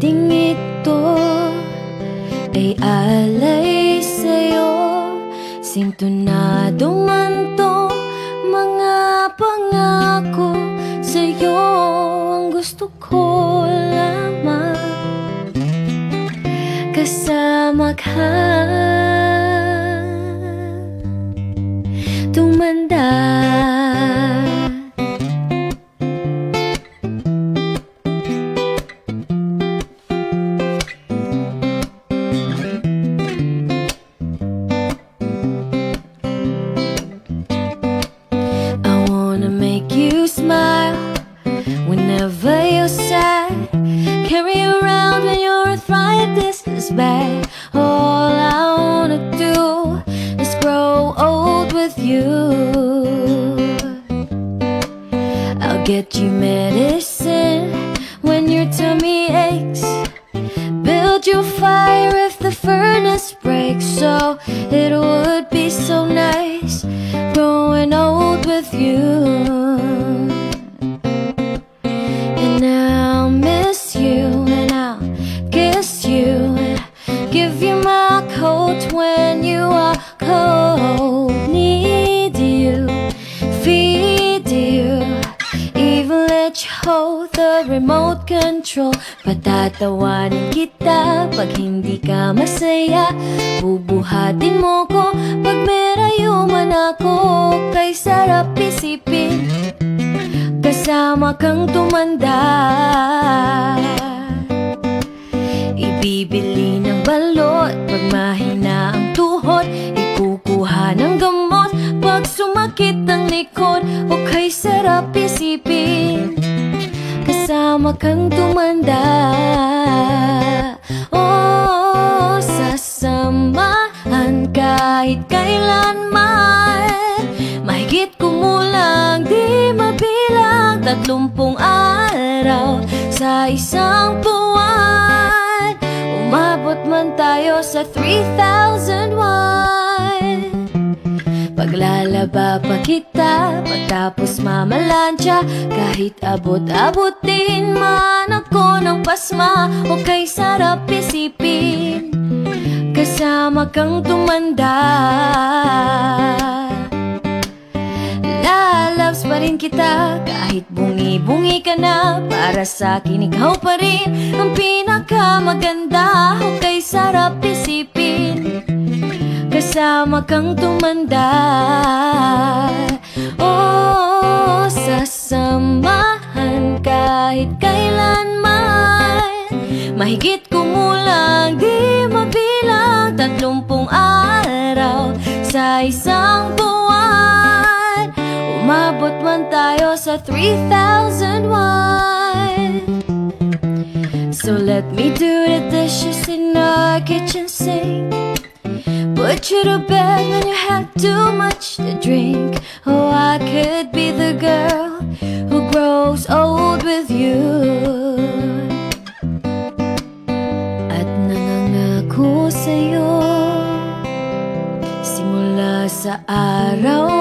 ating ito ay alay sa'yo. Sintonado man tong mga pangako sa'yo. Ang gusto ko lamang kasama ka, tumanda. Whenever you're sad, carry around when your arthritis is bad. All I wanna do is grow old with you. I'll get you medicine when your tummy aches, build you fire if the furnace breaks. So it would be so nice growing old with you. Give you my coat when you are cold. Need you, feed you, even let you hold the remote control. Patatawanin kita pag hindi ka masaya, bubuhatin mo ko pag merayo man ako. Kay sarap isipin kasama kang tumanda. Ibibili ng balot pag mahina ang tuhod, ikukuha ng gamot pag sumakit ang likod. O kay sarap isipin kasama kang tumanda. Oh, sasamahan kahit kailanman, mahigit kumulang di mabilang 30 araw sa isang buwan. Umabot man tayo sa 3001, paglalaba pa kita pagtapos mamalansya. Kahit abot-abotin man ako ng pasma, o kay sarap isipin kasama kang tumanda. Lalabs pa rin kita kahit bungi-bungi ka na, para sa akin ikaw pa rin ang pinakamaganda. O kay sarap isipin kasama kang tumanda. Oh, sasamahan kahit kailanman, mahigit kumulang di mabilang 30 araw sa isang buwan. Umabot man tayo sa 3001. So let me do the dishes in our kitchen sink, put you to bed when you had too much to drink. Oh, I could be the girl who grows old with you. At nangangako sa'yo simula sa araw